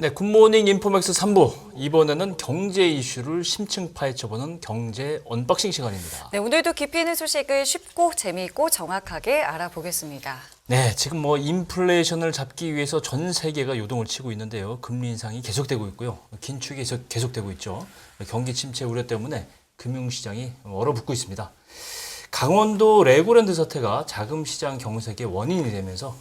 네, 굿모닝 인포맥스 3부. 이번에는 경제 이슈를 심층 파헤쳐보는 경제 언박싱 시간입니다. 네, 오늘도 깊이 있는 소식을 쉽고 재미있고 정확하게 알아보겠습니다. 네, 지금 인플레이션을 잡기 위해서 전 세계가 요동을 치고 있는데요. 금리 인상이 계속되고 있고요. 긴축이 계속되고 있죠. 경기 침체 우려 때문에 금융시장이 얼어붙고 있습니다. 강원도 레고랜드 사태가 자금시장 경색의 원인이 되면서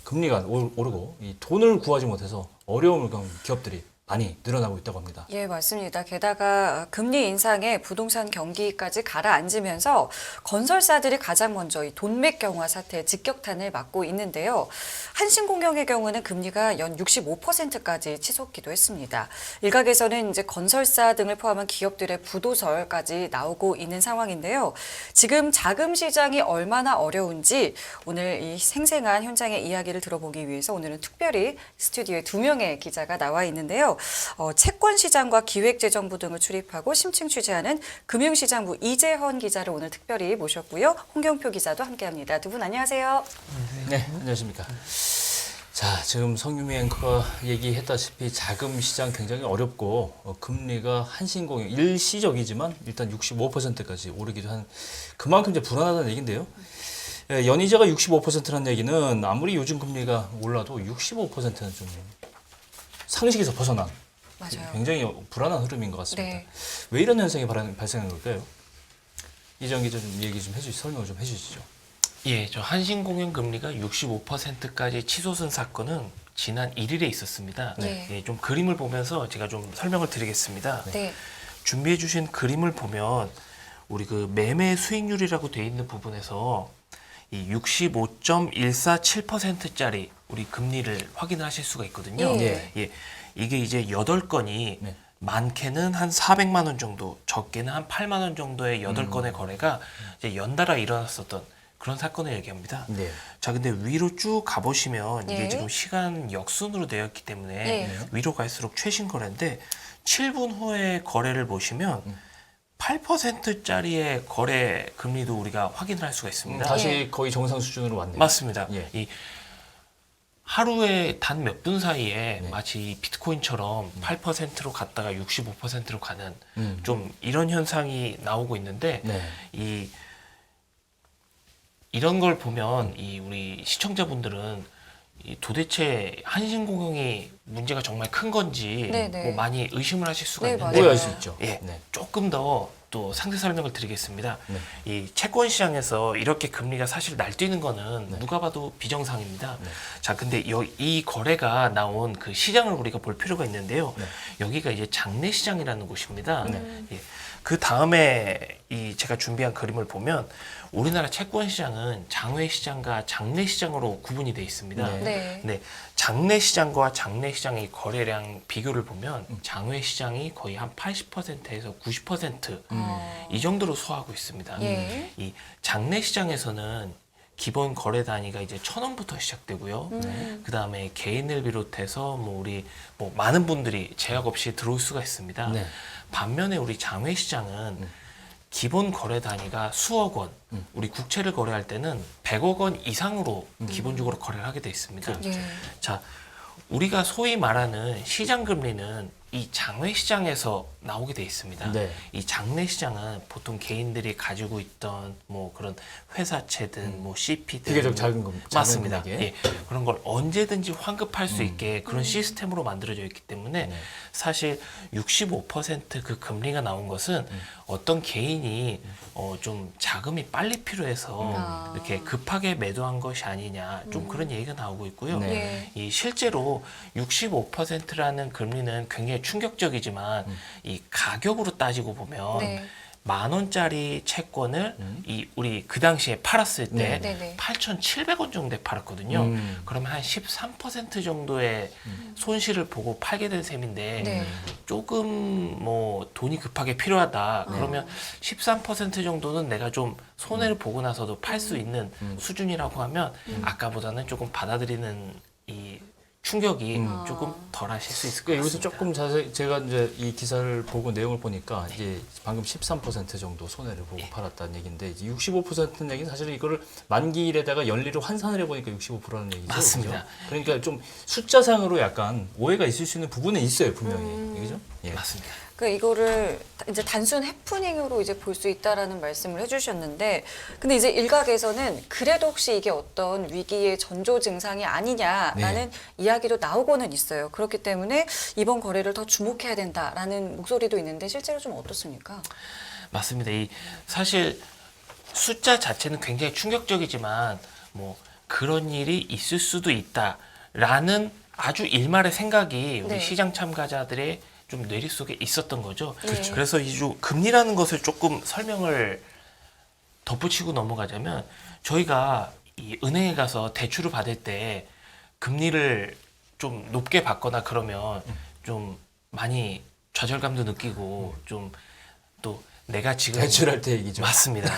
금리가 오르고 이 돈을 구하지 못해서 어려움을 겪는 기업들이 많이 늘어나고 있다고 합니다. 예, 맞습니다. 게다가 금리 인상에 부동산 경기까지 가라앉으면서 건설사들이 가장 먼저 이 돈맥 경화 사태의 직격탄을 맞고 있는데요. 한신공영의 경우는 금리가 연 65%까지 치솟기도 했습니다. 일각에서는 이제 건설사 등을 포함한 기업들의 부도설까지 나오고 있는 상황인데요. 지금 자금 시장이 얼마나 어려운지 오늘 이 생생한 현장의 이야기를 들어보기 위해서 오늘은 특별히 스튜디오에 2명의 기자가 나와 있는데요. 채권시장과 기획재정부 등을 출입하고 심층 취재하는 금융시장부 이재헌 기자를 오늘 특별히 모셨고요. 홍경표 기자도 함께합니다. 두 분 안녕하세요. 네, 안녕하십니까. 자, 지금 성유미 앵커가 얘기했다시피 자금시장 굉장히 어렵고 금리가 한신공영 일시적이지만 일단 65%까지 오르기도 한 그만큼 이제 불안하다는 얘기인데요. 연이자가 65%라는 얘기는 아무리 요즘 금리가 올라도 65%는 좀 상식에서 벗어난 맞아요. 굉장히 불안한 흐름인 것 같습니다. 네. 왜 이런 현상이 발생한 걸까요? 이정 기자 좀 얘기 좀 설명을 좀 해주시죠. 예, 저 한신공영 금리가 65%까지 치솟은 사건은 지난 1일에 있었습니다. 네. 예, 좀 그림을 보면서 제가 좀 설명을 드리겠습니다. 네. 준비해 주신 그림을 보면 우리 그 매매 수익률이라고 돼 있는 부분에서 이 65.147%짜리 우리 금리를 확인을 하실 수가 있거든요. 예. 예, 이게 이제 8건이 네. 많게는 한 400만 원 정도, 적게는 한 8만 원 정도의 8건의 거래가 이제 연달아 일어났었던 그런 사건을 얘기합니다. 네. 자, 근데 위로 쭉 가보시면 예. 이게 지금 시간 역순으로 되어 있기 때문에 예. 위로 갈수록 최신 거래인데 7분 후에 거래를 보시면 8%짜리의 거래 금리도 우리가 확인을 할 수가 있습니다. 다시 거의 정상 수준으로 왔네요. 맞습니다. 예. 이 하루에 단 몇 분 사이에 네. 마치 비트코인처럼 8%로 갔다가 65%로 가는 음. 좀 이런 현상이 나오고 있는데 네. 이런 걸 보면 이 우리 시청자분들은 이 도대체 한신공영이 문제가 정말 큰 건지 네네. 뭐 많이 의심을 하실 수가 네, 있는데 맞아요. 오해할 수 있죠. 예, 네. 조금 더 또 상세 설명을 드리겠습니다. 네. 이 채권 시장에서 이렇게 금리가 사실 날뛰는 거는 누가 봐도 비정상입니다. 네. 자, 근데 이 거래가 나온 그 시장을 우리가 볼 필요가 있는데요. 네. 여기가 이제 장내 시장이라는 곳입니다. 네. 예. 그 다음에 이 제가 준비한 그림을 보면 우리나라 채권 시장은 장외 시장과 장내 시장으로 구분이 되어 있습니다. 네. 네. 네, 장내 시장과 장내 시장의 거래량 비교를 보면 장외 시장이 거의 한 80%에서 90% 이 정도로 소화하고 있습니다. 예. 이 장내 시장에서는 기본 거래 단위가 이제 1,000원부터 시작되고요. 그 다음에 개인을 비롯해서 뭐 우리 뭐 많은 분들이 제약 없이 들어올 수가 있습니다. 네. 반면에 우리 장외 시장은 기본 거래 단위가 수억 원, 우리 국채를 거래할 때는 100억 원 이상으로 기본적으로 거래를 하게 돼 있습니다. 예. 자, 우리가 소위 말하는 시장 금리는 이 장외 시장에서 나오게 돼 있습니다. 네. 이 장내 시장은 보통 개인들이 가지고 있던 뭐 그런 회사채든 뭐 CP든 비교적 작은 금, 작은 맞습니다. 금액에. 예, 그런 걸 언제든지 환급할 수 있게 그런 시스템으로 만들어져 있기 때문에 네. 사실 65%그 금리가 나온 것은 어떤 개인이 좀 자금이 빨리 필요해서 이렇게 급하게 매도한 것이 아니냐 좀 그런 얘기가 나오고 있고요. 네. 예. 이 실제로 65%라는 금리는 굉장히 충격적이지만 이 가격으로 따지고 보면 네. 10,000원짜리 채권을 이 우리 그 당시에 팔았을 때 네. 네네. 8,700원 정도에 팔았거든요. 그러면 한 13% 정도의 손실을 보고 팔게 된 셈인데 네. 조금 뭐 돈이 급하게 필요하다. 그러면 13% 정도는 내가 좀 손해를 보고 나서도 팔 수 있는 수준이라고 하면 아까보다는 조금 받아들이는 이 충격이 조금 덜 하실 수 있을 것 그러니까 같습니다. 여기서 조금 자세히 제가 이제 이 기사를 보고 내용을 보니까 이제 방금 13% 정도 손해를 보고 팔았다는 얘기인데 이제 65%는 얘기는 사실은 이거를 만기일에다가 연리를 환산을 해보니까 65%라는 얘기죠. 맞습니다. 그죠? 그러니까 좀 숫자상으로 약간 오해가 있을 수 있는 부분은 있어요 분명히. 그죠? 예. 맞습니다. 그 이거를 이제 단순 해프닝으로 이제 볼 수 있다라는 말씀을 해주셨는데, 근데 이제 일각에서는 그래도 혹시 이게 어떤 위기의 전조 증상이 아니냐라는 이야기도 나오고는 있어요. 그렇기 때문에 이번 거래를 더 주목해야 된다라는 목소리도 있는데 실제로 좀 어떻습니까? 맞습니다. 이 사실 숫자 자체는 굉장히 충격적이지만 뭐 그런 일이 있을 수도 있다라는 아주 일말의 생각이 우리 네. 시장 참가자들의 좀 뇌리 속에 있었던 거죠. 그렇죠. 그래서 이 금리라는 것을 조금 설명을 덧붙이고 넘어가자면 저희가 이 은행에 가서 대출을 받을 때 금리를 좀 높게 받거나 그러면 좀 많이 좌절감도 느끼고 좀 또 내가 지금 대출할 때 얘기죠. 맞습니다.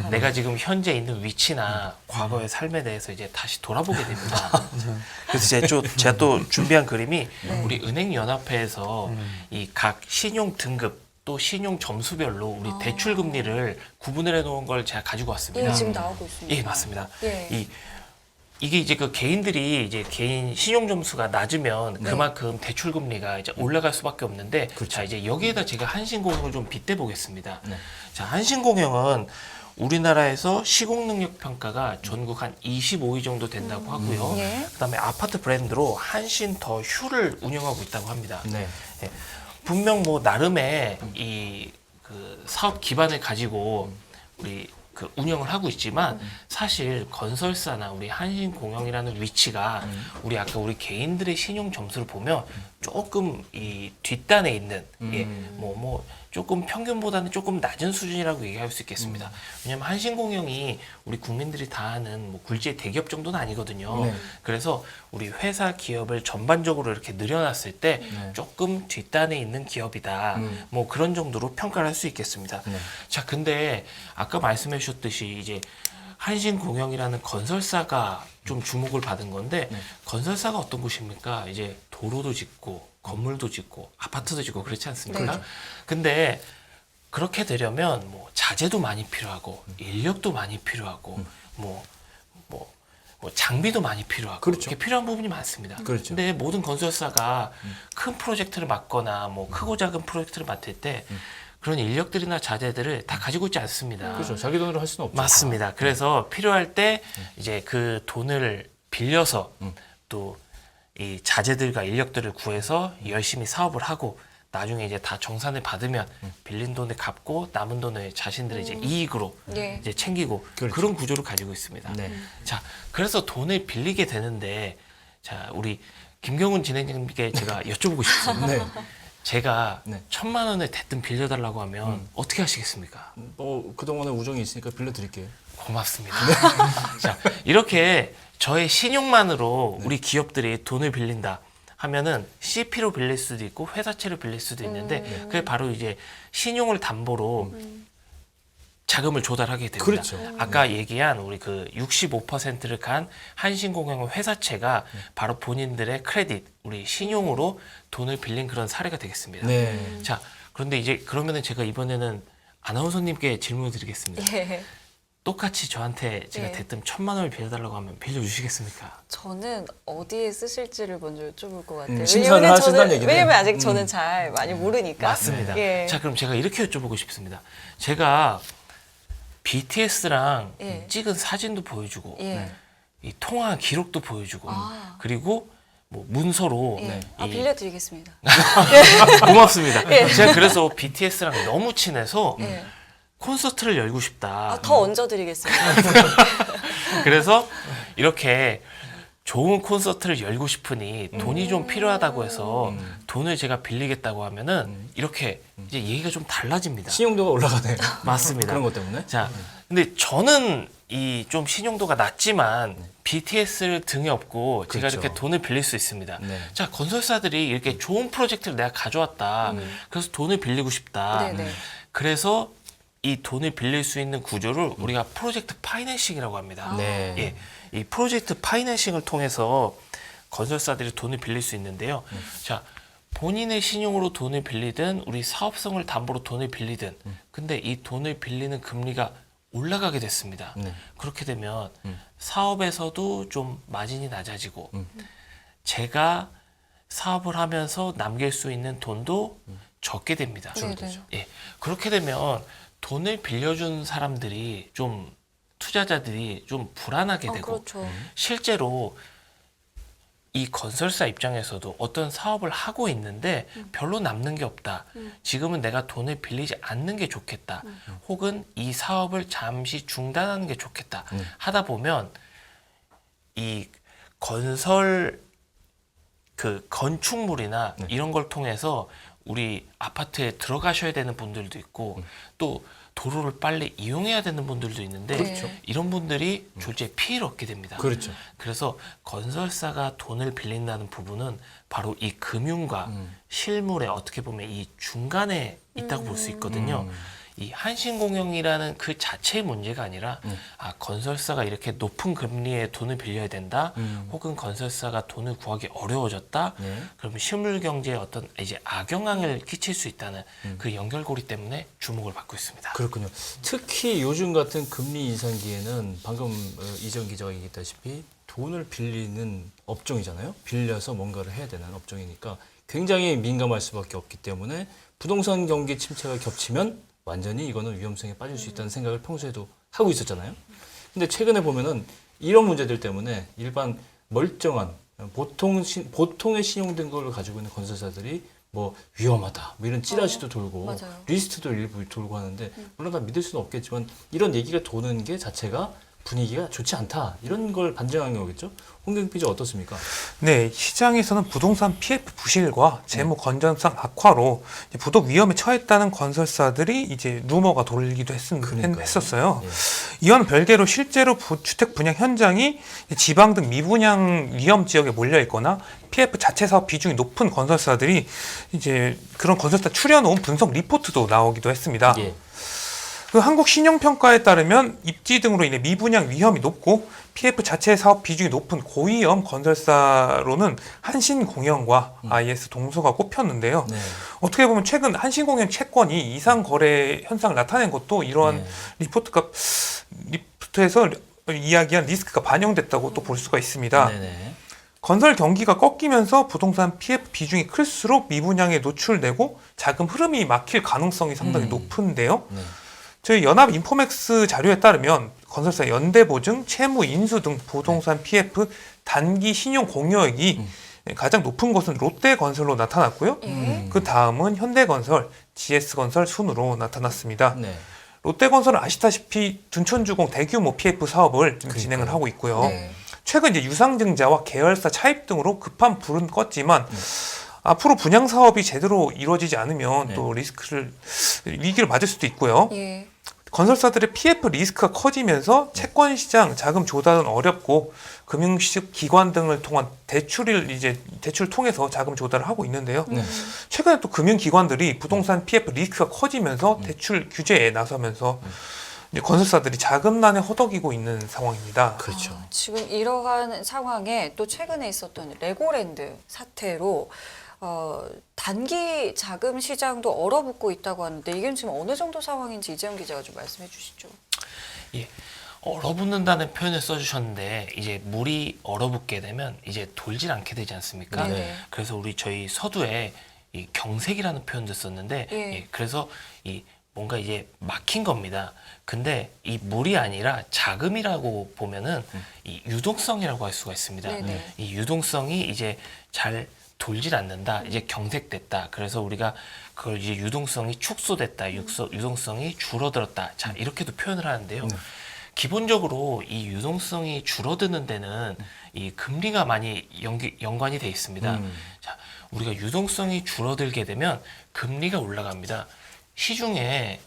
네. 내가 지금 현재 있는 위치나 과거의 삶에 대해서 이제 다시 돌아보게 됩니다. 그래서 제가 또 준비한 그림이 우리 은행연합회에서 이 각 신용 등급 또 신용 점수별로 우리 대출 금리를 구분을 해놓은 걸 제가 가지고 왔습니다. 예, 지금 나오고 있습니다. 예, 맞습니다. 예. 이게 이제 그 개인들이 이제 개인 신용 점수가 낮으면 그만큼 대출 금리가 이제 올라갈 수밖에 없는데 자 이제 여기에다 제가 한신공영을 좀 빗대 보겠습니다. 자 한신공영은 우리나라에서 시공 능력 평가가 전국 한 25위 정도 된다고 하고요. 예. 그다음에 아파트 브랜드로 한신 더 휴를 운영하고 있다고 합니다. 네. 예, 분명 뭐 나름의 이 그 사업 기반을 가지고 우리 그 운영을 하고 있지만 사실 건설사나 우리 한신공영이라는 위치가 우리 아까 우리 개인들의 신용 점수를 보면 조금 이 뒷단에 있는 뭐 조금 평균보다는 조금 낮은 수준이라고 얘기할 수 있겠습니다. 왜냐하면 한신공영이 우리 국민들이 다 아는 뭐 굴지의 대기업 정도는 아니거든요. 네. 그래서 우리 회사 기업을 전반적으로 이렇게 늘여놨을 때 조금 뒷단에 있는 기업이다. 뭐 그런 정도로 평가를 할 수 있겠습니다. 자, 근데 아까 말씀해 주셨듯이 이제 한신공영이라는 건설사가 좀 주목을 받은 건데 건설사가 어떤 곳입니까? 이제 도로도 짓고 건물도 짓고 아파트도 짓고 그렇지 않습니까? 근데 그렇게 되려면 뭐 자재도 많이 필요하고 인력도 많이 필요하고 뭐 장비도 많이 필요하고 그렇죠. 이렇게 필요한 부분이 많습니다. 그렇죠. 근데 모든 건설사가 큰 프로젝트를 맡거나 뭐 크고 작은 프로젝트를 맡을 때 그런 인력들이나 자재들을 다 가지고 있지 않습니다. 그렇죠. 자기 돈으로 할 수는 없죠. 맞습니다. 그래서 필요할 때 이제 그 돈을 빌려서 또 이 자재들과 인력들을 구해서 열심히 사업을 하고 나중에 이제 다 정산을 받으면 빌린 돈을 갚고 남은 돈을 자신들의 이제 이익으로 예. 이제 챙기고 그렇죠. 그런 구조를 가지고 있습니다. 네. 자, 그래서 돈을 빌리게 되는데 자, 우리 김경훈 진행자님께 제가 여쭤보고 싶습니다. 네. 제가 네. 1,000만 원을 대뜸 빌려달라고 하면 어떻게 하시겠습니까? 뭐 그동안에 우정이 있으니까 빌려드릴게요. 고맙습니다. 자, 이렇게 저의 신용만으로 우리 기업들이 돈을 빌린다 하면은 CP로 빌릴 수도 있고 회사채로 빌릴 수도 있는데 그게 바로 이제 신용을 담보로 자금을 조달하게 됩니다. 그렇죠. 아까 얘기한 우리 그 65%를 간 한신공영 회사채가 바로 본인들의 크레딧, 우리 신용으로 돈을 빌린 그런 사례가 되겠습니다. 네. 자, 그런데 이제 그러면은 제가 이번에는 아나운서님께 질문을 드리겠습니다. 예. 똑같이 저한테 제가 예. 대뜸 1,000만 원을 빌려달라고 하면 빌려주시겠습니까? 저는 어디에 쓰실지를 먼저 여쭤볼 것 같아요. 심사를 왜냐면 하신다는 얘기네. 왜냐면 아직 저는 잘 많이 모르니까. 맞습니다. 예. 자, 그럼 제가 이렇게 여쭤보고 싶습니다. 제가 BTS랑 예. 찍은 사진도 보여주고 예. 이 통화 기록도 보여주고 아. 그리고 뭐 문서로 예. 아, 이- 빌려드리겠습니다. 고맙습니다. 예. 제가 그래서 BTS랑 너무 친해서 예. 콘서트를 열고 싶다. 아, 더 얹어드리겠습니다. 그래서 이렇게 좋은 콘서트를 열고 싶으니 돈이 좀 필요하다고 해서 돈을 제가 빌리겠다고 하면은 이렇게 이제 얘기가 좀 달라집니다. 신용도가 올라가네. 맞습니다. 그런 것 때문에. 자, 근데 저는 이 좀 신용도가 낮지만 BTS를 등에 업고 제가 그렇죠. 이렇게 돈을 빌릴 수 있습니다. 네. 자, 건설사들이 이렇게 좋은 프로젝트를 내가 가져왔다. 그래서 돈을 빌리고 싶다. 네네. 그래서 이 돈을 빌릴 수 있는 구조를 우리가 프로젝트 파이낸싱이라고 합니다. 네. 예, 이 프로젝트 파이낸싱을 통해서 건설사들이 돈을 빌릴 수 있는데요. 자, 본인의 신용으로 돈을 빌리든 우리 사업성을 담보로 돈을 빌리든 근데 이 돈을 빌리는 금리가 올라가게 됐습니다. 네. 그렇게 되면 사업에서도 좀 마진이 낮아지고 제가 사업을 하면서 남길 수 있는 돈도 적게 됩니다. 줄어들죠. 예, 그렇게 되면 돈을 빌려준 사람들이 좀 투자자들이 좀 불안하게 되고 그렇죠. 실제로 이 건설사 입장에서도 어떤 사업을 하고 있는데 별로 남는 게 없다. 지금은 내가 돈을 빌리지 않는 게 좋겠다. 혹은 이 사업을 잠시 중단하는 게 좋겠다. 하다 보면 이 건설 그 건축물이나 이런 걸 통해서 우리 아파트에 들어가셔야 되는 분들도 있고 또 도로를 빨리 이용해야 되는 분들도 있는데 그렇죠. 이런 분들이 졸지에 피해를 얻게 됩니다. 그렇죠. 그래서 건설사가 돈을 빌린다는 부분은 바로 이 금융과 실물에 어떻게 보면 이 중간에 있다고 볼 수 있거든요. 이 한신공영이라는 그 자체의 문제가 아니라 아 건설사가 이렇게 높은 금리에 돈을 빌려야 된다. 혹은 건설사가 돈을 구하기 어려워졌다. 네. 그러면 실물 경제에 어떤 이제 악영향을 끼칠 수 있다는 그 연결고리 때문에 주목을 받고 있습니다. 그렇군요. 특히 요즘 같은 금리 인상기에는 방금 이정 기자가 얘기했다시피 돈을 빌리는 업종이잖아요. 빌려서 뭔가를 해야 되는 업종이니까 굉장히 민감할 수밖에 없기 때문에 부동산 경기 침체가 겹치면 완전히 이거는 위험성에 빠질 수 있다는 생각을 평소에도 하고 있었잖아요. 근데 최근에 보면은 이런 문제들 때문에 일반 멀쩡한 보통의 신용된 걸 가지고 있는 건설사들이 뭐 위험하다, 뭐 이런 찌라시도 돌고 맞아요. 리스트도 일부 돌고 하는데 물론 다 믿을 수는 없겠지만 이런 얘기가 도는 게 자체가 분위기가 좋지 않다 이런 걸 반증한 거겠죠. 홍경 기자 어떻습니까? 네, 시장에서는 부동산 PF 부실과 재무 건전성 악화로 이제 부도 위험에 처했다는 건설사들이 이제 루머가 돌기도 그러니까요. 했었어요. 예. 이와는 별개로 실제로 주택 분양 현장이 지방 등 미분양 위험 지역에 몰려 있거나 PF 자체 사업 비중이 높은 건설사들이 이제 그런 건설사 추려놓은 분석 리포트도 나오기도 했습니다. 예. 그 한국 신용평가에 따르면 입지 등으로 인해 미분양 위험이 높고 PF 자체 사업 비중이 높은 고위험 건설사로는 한신공영과 IS 동서가 꼽혔는데요. 네. 어떻게 보면 최근 한신공영 채권이 이상 거래 현상을 나타낸 것도 이러한 네. 리포트에서 이야기한 리스크가 반영됐다고 또 볼 수가 있습니다. 네네. 건설 경기가 꺾이면서 부동산 PF 비중이 클수록 미분양에 노출되고 자금 흐름이 막힐 가능성이 상당히 높은데요. 네. 저희 연합 인포맥스 자료에 따르면 건설사 연대보증, 채무 인수 등 부동산 PF 단기 신용 공여액이 가장 높은 곳은 롯데건설로 나타났고요. 그 다음은 현대건설, GS건설 순으로 나타났습니다. 네. 롯데건설은 아시다시피 둔촌주공 대규모 PF 사업을 좀 진행을 하고 있고요. 네. 최근 이제 유상증자와 계열사 차입 등으로 급한 불은 껐지만 앞으로 분양 사업이 제대로 이루어지지 않으면 네. 또 위기를 맞을 수도 있고요. 예. 건설사들의 PF 리스크가 커지면서 채권 시장 자금 조달은 어렵고 금융시장 기관 등을 통한 대출을 통해서 자금 조달을 하고 있는데요. 네. 최근에 또 금융기관들이 부동산 PF 리스크가 커지면서 대출 규제에 나서면서 이제 건설사들이 자금난에 허덕이고 있는 상황입니다. 그렇죠. 지금 이러한 상황에 또 최근에 있었던 레고랜드 사태로 단기 자금 시장도 얼어붙고 있다고 하는데 이게 지금 어느 정도 상황인지 이재영 기자가 좀 말씀해 주시죠. 예. 얼어붙는다는 표현을 써주셨는데 이제 물이 얼어붙게 되면 이제 돌질 않게 되지 않습니까? 네. 그래서 저희 서두에 이 경색이라는 표현도 썼는데 예. 예, 그래서 이 뭔가 이제 막힌 겁니다. 근데 이 물이 아니라 자금이라고 보면은 이 유동성이라고 할 수가 있습니다. 네네. 이 유동성이 이제 잘 돌질 않는다. 이제 경색됐다. 그래서 우리가 그걸 이제 유동성이 축소됐다. 유동성이 줄어들었다. 자, 이렇게도 표현을 하는데요. 기본적으로 이 유동성이 줄어드는 데는 이 금리가 많이 연관이 돼 있습니다. 자, 우리가 유동성이 줄어들게 되면 금리가 올라갑니다. 시중에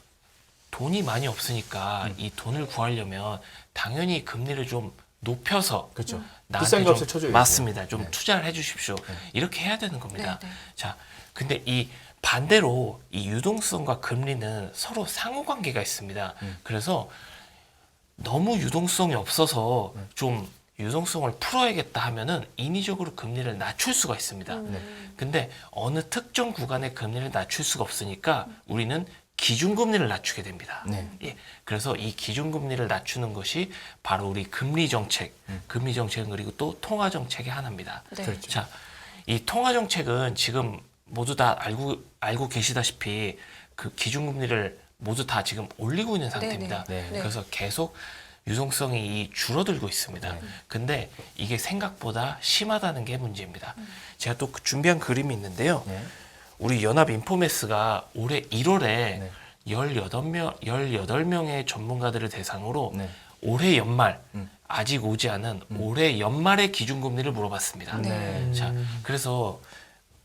돈이 많이 없으니까 이 돈을 구하려면 당연히 금리를 좀 높여서 그렇죠. 나한테 비싼 값을 쳐줘야죠. 맞습니다. 좀 네. 투자를 해주십시오. 이렇게 해야 되는 겁니다. 네, 네. 자, 근데 이 반대로 이 유동성과 금리는 서로 상호관계가 있습니다. 그래서 너무 유동성이 없어서 좀 유동성을 풀어야겠다 하면은 인위적으로 금리를 낮출 수가 있습니다. 근데 어느 특정 구간에 금리를 낮출 수가 없으니까 우리는 기준금리를 낮추게 됩니다. 네. 예, 그래서 이 기준금리를 낮추는 것이 바로 우리 금리 정책, 금리 정책은 그리고 또 통화 정책의 하나입니다. 네. 그렇죠. 자, 이 통화 정책은 지금 모두 다 알고 계시다시피 그 기준금리를 모두 다 지금 올리고 있는 상태입니다. 네네. 네. 그래서 계속 유동성이 줄어들고 있습니다. 네. 근데 이게 생각보다 심하다는 게 문제입니다. 제가 또 준비한 그림이 있는데요. 네. 우리 연합 인포매스가 올해 1월에 네. 18명의 전문가들을 대상으로 네. 올해 연말, 음. 아직 오지 않은 올해 연말의 기준금리를 물어봤습니다. 네. 자, 그래서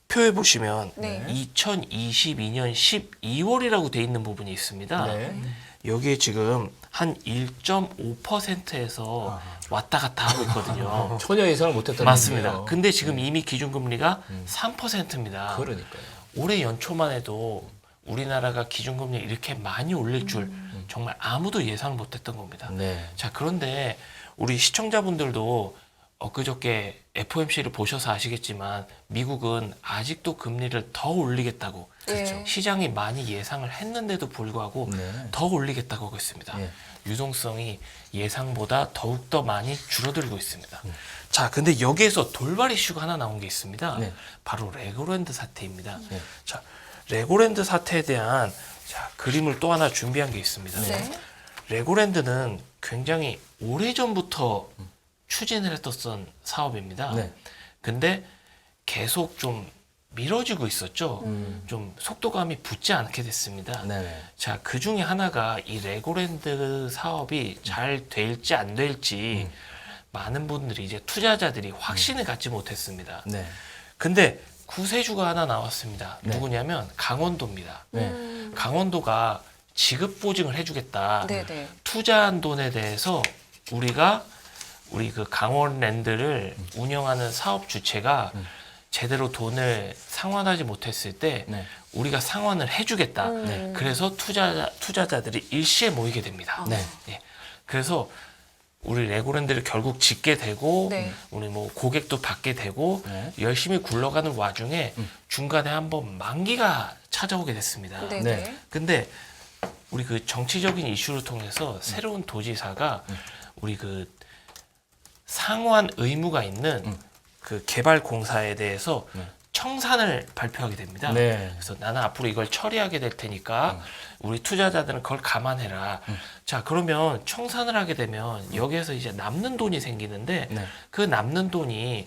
표에 보시면 네. 2022년 12월이라고 돼 있는 부분이 있습니다. 네. 여기에 지금 한 1.5%에서 왔다 갔다 하고 있거든요. 전혀 예상을 못했다는 맞습니다. 얘기예요. 근데 지금 이미 기준금리가 3%입니다. 그러니까요. 올해 연초만 해도 우리나라가 기준금리 이렇게 많이 올릴 줄 정말 아무도 예상 못했던 겁니다. 네. 자, 그런데 우리 시청자분들도 엊그저께 FOMC를 보셔서 아시겠지만 미국은 아직도 금리를 더 올리겠다고 그렇죠. 시장이 많이 예상을 했는데도 불구하고 네. 더 올리겠다고 하고 있습니다. 예. 유동성이 예상보다 더욱더 많이 줄어들고 있습니다. 자, 근데 여기에서 돌발 이슈가 하나 나온 게 있습니다. 네. 바로 레고랜드 사태입니다. 네. 자, 레고랜드 사태에 대한 그림을 또 하나 준비한 게 있습니다. 네. 레고랜드는 굉장히 오래전부터 추진을 했었던 사업입니다. 네. 근데 계속 좀 미뤄지고 있었죠. 좀 속도감이 붙지 않게 됐습니다. 네. 자, 그 중에 하나가 이 레고랜드 사업이 잘 될지 안 될지 많은 분들이 이제 투자자들이 확신을 갖지 못했습니다. 네. 근데 구세주가 하나 나왔습니다. 네. 누구냐면 강원도입니다. 네. 강원도가 지급 보증을 해주겠다. 네네. 투자한 돈에 대해서 우리 그 강원랜드를 운영하는 사업 주체가 제대로 돈을 상환하지 못했을 때 네. 우리가 상환을 해주겠다. 네. 그래서 투자자들이 일시에 모이게 됩니다. 네. 예. 그래서 우리 레고랜드를 결국 짓게 되고 네. 우리 뭐 고객도 받게 되고 네. 열심히 굴러가는 와중에 중간에 한번 만기가 찾아오게 됐습니다. 네네. 네. 근데 우리 그 정치적인 이슈를 통해서 새로운 도지사가 우리 그 상환 의무가 있는 그 개발 공사에 대해서 청산을 발표하게 됩니다. 네. 그래서 나는 앞으로 이걸 처리하게 될 테니까 우리 투자자들은 그걸 감안해라. 자, 그러면 청산을 하게 되면 여기에서 이제 남는 돈이 생기는데 네. 그 남는 돈이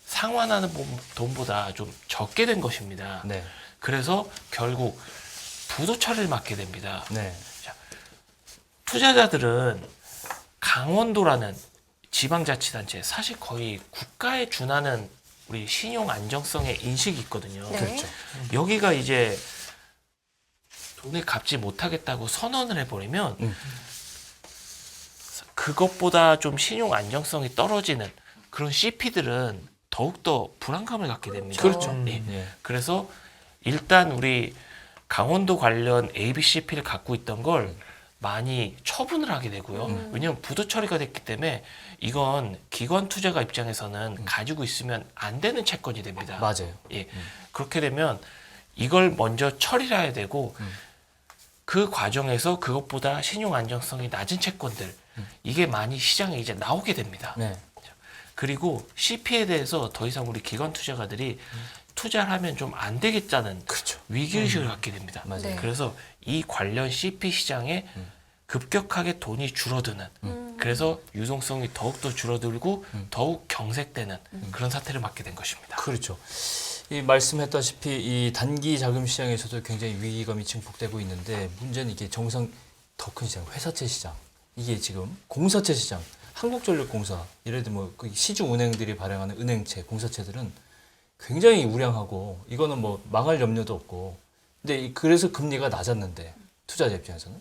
상환하는 돈보다 좀 적게 된 것입니다. 네. 그래서 결국 부도 처리를 맡게 됩니다. 네. 투자자들은 강원도라는 지방자치단체, 사실 거의 국가에 준하는 우리 신용 안정성의 인식이 있거든요. 네. 그렇죠. 여기가 이제 돈을 갚지 못하겠다고 선언을 해버리면 그것보다 좀 신용 안정성이 떨어지는 그런 CP들은 더욱더 불안감을 갖게 됩니다. 그렇죠. 예. 예. 그래서 일단 우리 강원도 관련 ABCP를 갖고 있던 걸 많이 처분을 하게 되고요. 왜냐하면 부도 처리가 됐기 때문에 이건 기관 투자가 입장에서는 가지고 있으면 안 되는 채권이 됩니다. 맞아요. 예. 그렇게 되면 이걸 먼저 처리를 해야 되고 그 과정에서 그것보다 신용 안정성이 낮은 채권들 이게 많이 시장에 이제 나오게 됩니다. 네. 그리고 CP에 대해서 더 이상 우리 기관 투자가들이 투자를 하면 좀 안 되겠다는 그렇죠. 위기의식을 갖게 됩니다. 맞아요. 네. 그래서 이 관련 CP 시장에 급격하게 돈이 줄어드는 그래서 유동성이 더욱더 줄어들고 더욱 경색되는 그런 사태를 맞게 된 것입니다. 그렇죠. 이 말씀했다시피 이 단기 자금 시장에서도 굉장히 위기감이 증폭되고 있는데 문제는 이게 정상 더 큰 시장, 회사채 시장 이게 지금 공사채 시장, 한국전력공사 예를 들면 그 시중은행들이 발행하는 은행채, 공사채들은 굉장히 우량하고 이거는 뭐 망할 염려도 없고 근데 그래서 금리가 낮았는데 투자자 입장에서는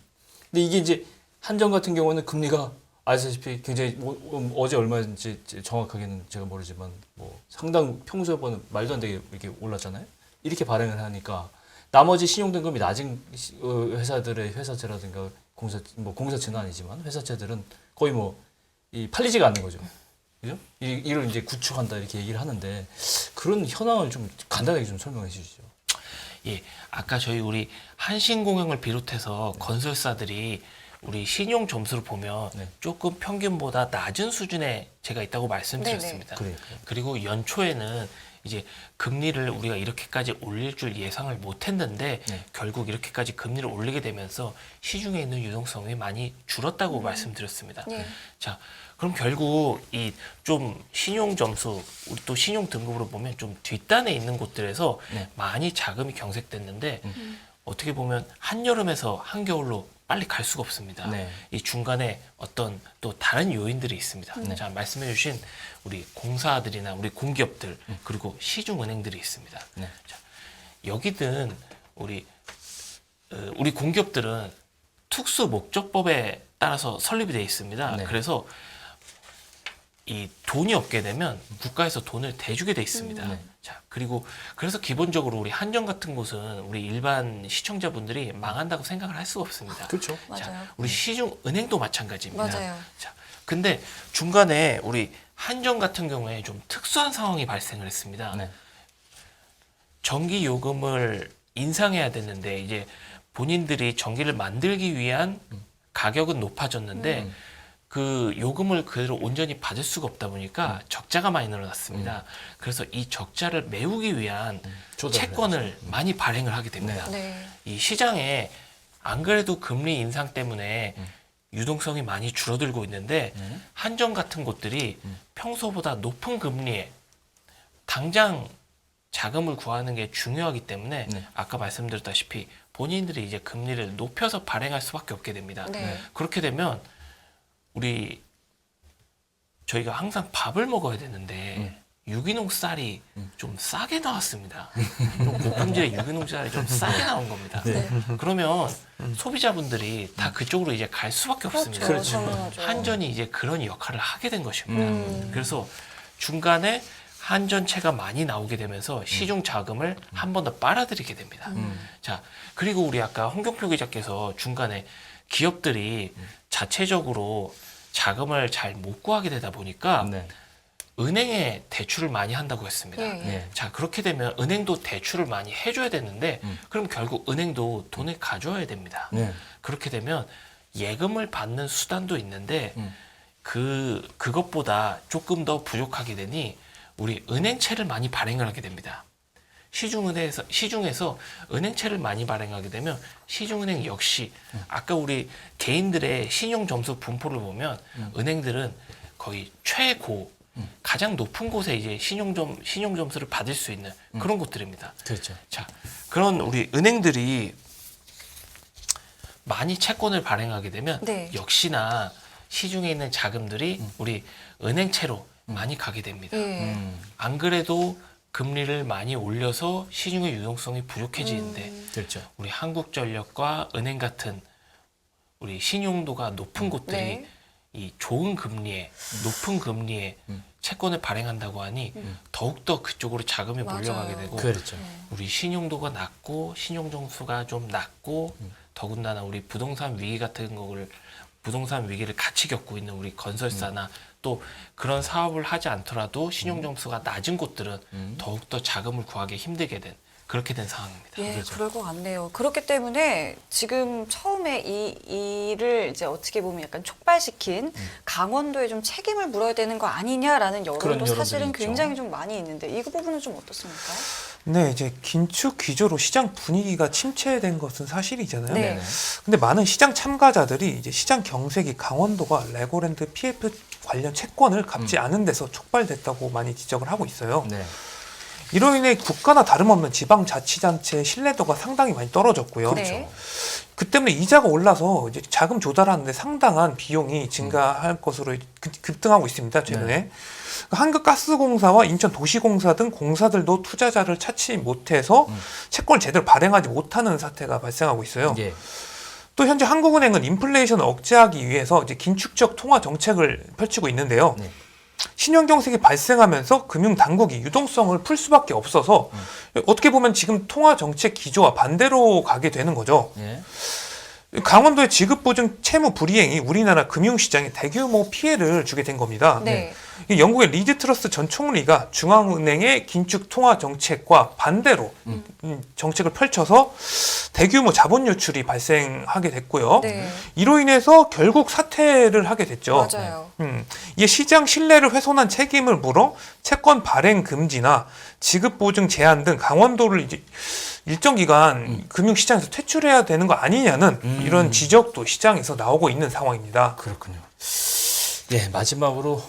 근데 이게 이제 한전 같은 경우는 금리가 아시다시피 굉장히 어제 얼마인지 정확하게는 제가 모르지만 뭐 상당 평소에보는 말도 안 되게 이렇게 올랐잖아요. 이렇게 발행을 하니까 나머지 신용등급이 낮은 회사들의 회사채라든가 공사채는 아니지만 회사채들은 거의 뭐 팔리지가 않는 거죠. 그죠? 이를 이제 구축한다 이렇게 얘기를 하는데 그런 현황을 좀 간단하게 좀 설명해 주시죠. 예, 아까 우리 한신공영을 비롯해서 건설사들이 우리 신용 점수를 보면 네. 조금 평균보다 낮은 수준에 제가 있다고 말씀드렸습니다. 그래요. 그리고 연초에는 이제 금리를 우리가 이렇게까지 올릴 줄 예상을 못했는데 네. 결국 이렇게까지 금리를 올리게 되면서 시중에 있는 유동성이 많이 줄었다고 말씀드렸습니다. 네. 자, 그럼 결국 이 좀 신용 점수, 우리 또 신용 등급으로 보면 좀 뒷단에 있는 곳들에서 네. 많이 자금이 경색됐는데 어떻게 보면 한여름에서 한겨울로 빨리 갈 수가 없습니다. 네. 이 중간에 어떤 또 다른 요인들이 있습니다. 네. 자, 말씀해 주신 우리 공사들이나 우리 공기업들 그리고 시중은행들이 있습니다. 네. 자, 여기든 우리 공기업들은 특수 목적법에 따라서 설립이 되어 있습니다. 네. 그래서 이 돈이 없게 되면 국가에서 돈을 대주게 돼 있습니다. 네. 자, 그리고 그래서 기본적으로 우리 한전 같은 곳은 우리 일반 시청자분들이 망한다고 생각을 할 수가 없습니다. 그렇죠. 자, 맞아요. 우리 시중은행도 마찬가지입니다. 맞아요. 자, 근데 중간에 우리 한전 같은 경우에 좀 특수한 상황이 발생을 했습니다. 네. 전기 요금을 인상해야 됐는데 이제 본인들이 전기를 만들기 위한 가격은 높아졌는데 그 요금을 그대로 온전히 받을 수가 없다 보니까 적자가 많이 늘어났습니다. 그래서 이 적자를 메우기 위한 조달을 채권을 많이 발행을 하게 됩니다. 네. 이 시장에 안 그래도 금리 인상 때문에 유동성이 많이 줄어들고 있는데 한전 같은 곳들이 평소보다 높은 금리에 당장 자금을 구하는 게 중요하기 때문에 네. 아까 말씀드렸다시피 본인들이 이제 금리를 높여서 발행할 수밖에 없게 됩니다. 네. 그렇게 되면 저희가 항상 밥을 먹어야 되는데 유기농 쌀이 좀 싸게 나왔습니다. 좀 고품질의 유기농 쌀이 좀 싸게 나온 겁니다. 네. 그러면 소비자분들이 다 그쪽으로 이제 갈 수밖에 없습니다. 그렇죠. 당연하죠. 한전이 이제 그런 역할을 하게 된 것입니다. 그래서 중간에 한전채가 많이 나오게 되면서 시중 자금을 한 번 더 빨아들이게 됩니다. 자, 그리고 우리 아까 홍경표 기자께서 중간에 기업들이 자체적으로 자금을 잘 못 구하게 되다 보니까 네. 은행에 대출을 많이 한다고 했습니다. 예, 예. 네. 자, 그렇게 되면 은행도 대출을 많이 해줘야 되는데 그럼 결국 은행도 돈을 가져와야 됩니다. 네. 그렇게 되면 예금을 받는 수단도 있는데 그것보다 조금 더 부족하게 되니 우리 은행채를 많이 발행을 하게 됩니다. 시중에서 은행채를 많이 발행하게 되면 시중은행 역시 아까 우리 개인들의 신용 점수 분포를 보면 은행들은 거의 최고 가장 높은 곳에 이제 신용 점수를 받을 수 있는 그런 곳들입니다. 그렇죠. 자, 그런 우리 은행들이 많이 채권을 발행하게 되면 네. 역시나 시중에 있는 자금들이 우리 은행채로 많이 가게 됩니다. 예. 안 그래도 금리를 많이 올려서 시중의 유동성이 부족해지는데 그렇죠. 우리 한국전력과 은행 같은 우리 신용도가 높은 곳들이 네. 이 좋은 금리에 높은 금리에 채권을 발행한다고 하니 더욱더 그쪽으로 자금이 맞아요. 몰려가게 되고 그렇죠. 우리 신용도가 낮고 신용 점수가 좀 낮고 더군다나 우리 부동산 위기 같은 거를 부동산 위기를 같이 겪고 있는 우리 건설사나 또 그런 사업을 하지 않더라도 신용 점수가 낮은 곳들은 더욱더 자금을 구하기 힘들게 된 그렇게 된 상황입니다. 예, 그렇죠. 그럴 것 같네요. 그렇기 때문에 지금 처음에 이 일을 이제 어떻게 보면 약간 촉발시킨 강원도에 좀 책임을 물어야 되는 거 아니냐라는 그런 여론도 여론들이 사실은 있죠. 굉장히 좀 많이 있는데 이 부분은 좀 어떻습니까? 네, 이제 긴축 기조로 시장 분위기가 침체된 것은 사실이잖아요. 네. 근데 많은 시장 참가자들이 이제 시장 경색이 강원도가 레고랜드 PF 관련 채권을 갚지 않은 데서 촉발됐다고 많이 지적을 하고 있어요. 네. 이로 인해 국가나 다름없는 지방자치단체의 신뢰도가 상당히 많이 떨어졌고요. 네. 그 때문에 이자가 올라서 이제 자금 조달하는데 상당한 비용이 증가할 것으로 급등하고 있습니다. 최근에. 한국가스공사와 인천도시공사 등 공사들도 투자자를 찾지 못해서 채권을 제대로 발행하지 못하는 사태가 발생하고 있어요. 예. 또 현재 한국은행은 인플레이션을 억제하기 위해서 이제 긴축적 통화 정책을 펼치고 있는데요. 네. 신용경색이 발생하면서 금융당국이 유동성을 풀 수밖에 없어서 어떻게 보면 지금 통화정책 기조와 반대로 가게 되는 거죠. 예. 강원도의 지급보증 채무 불이행이 우리나라 금융시장에 대규모 피해를 주게 된 겁니다. 네. 이 영국의 리즈 트러스 전 총리가 중앙은행의 긴축 통화 정책과 반대로 정책을 펼쳐서 대규모 자본 유출이 발생하게 됐고요. 네. 이로 인해서 결국 사퇴를 하게 됐죠. 맞아요. 이에 시장 신뢰를 훼손한 책임을 물어 채권 발행 금지나 지급 보증 제한 등 강원도를 이제 일정 기간 금융시장에서 퇴출해야 되는 거 아니냐는 이런 지적도 시장에서 나오고 있는 상황입니다. 그렇군요. 예, 마지막으로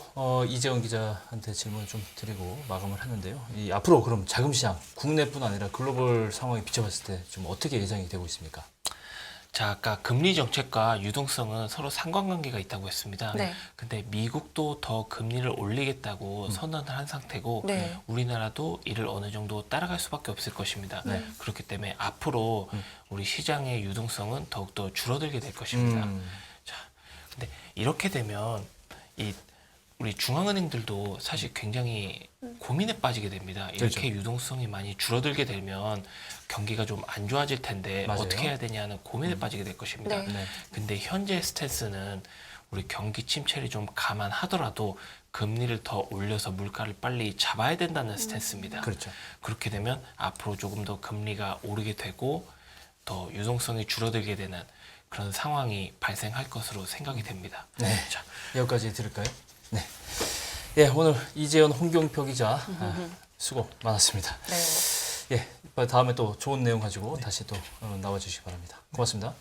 이재원 기자한테 질문을 좀 드리고 마감을 하는데요. 이 앞으로 그럼 자금 시장 국내뿐 아니라 글로벌 상황에 비춰봤을 때 좀 어떻게 예상이 되고 있습니까? 자, 아까 금리 정책과 유동성은 서로 상관관계가 있다고 했습니다. 네. 근데 미국도 더 금리를 올리겠다고 선언을 한 상태고 네. 우리나라도 이를 어느 정도 따라갈 수밖에 없을 것입니다. 네. 그렇기 때문에 앞으로 우리 시장의 유동성은 더욱더 줄어들게 될 것입니다. 자, 근데 이렇게 되면 우리 중앙은행들도 사실 굉장히 고민에 빠지게 됩니다. 이렇게 그렇죠. 유동성이 많이 줄어들게 되면 경기가 좀 안 좋아질 텐데 맞아요. 어떻게 해야 되냐는 고민에 빠지게 될 것입니다. 네. 네. 근데 현재 스탠스는 우리 경기 침체를 좀 감안하더라도 금리를 더 올려서 물가를 빨리 잡아야 된다는 스탠스입니다. 그렇죠. 그렇게 되면 앞으로 조금 더 금리가 오르게 되고 더 유동성이 줄어들게 되는 그런 상황이 발생할 것으로 생각이 됩니다. 네. 자, 여기까지 들을까요? 네. 예, 오늘 이재원 홍경표 기자 수고 많았습니다. 네. 예, 다음에 또 좋은 내용 가지고 다시 또 나와주시기 바랍니다. 고맙습니다.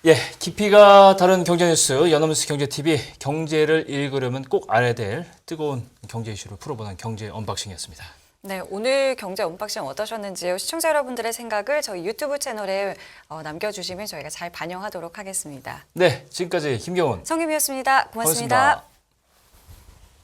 예, 깊이가 다른 경제뉴스 연합뉴스 경제TV 경제를 읽으려면 꼭 알아야 될 뜨거운 경제 이슈를 풀어보는 경제 언박싱이었습니다. 네, 오늘 경제 언박싱 어떠셨는지요? 시청자 여러분들의 생각을 저희 유튜브 채널에 남겨주시면 저희가 잘 반영하도록 하겠습니다. 네, 지금까지 김경훈 성김이었습니다. 고맙습니다. 고맙습니다.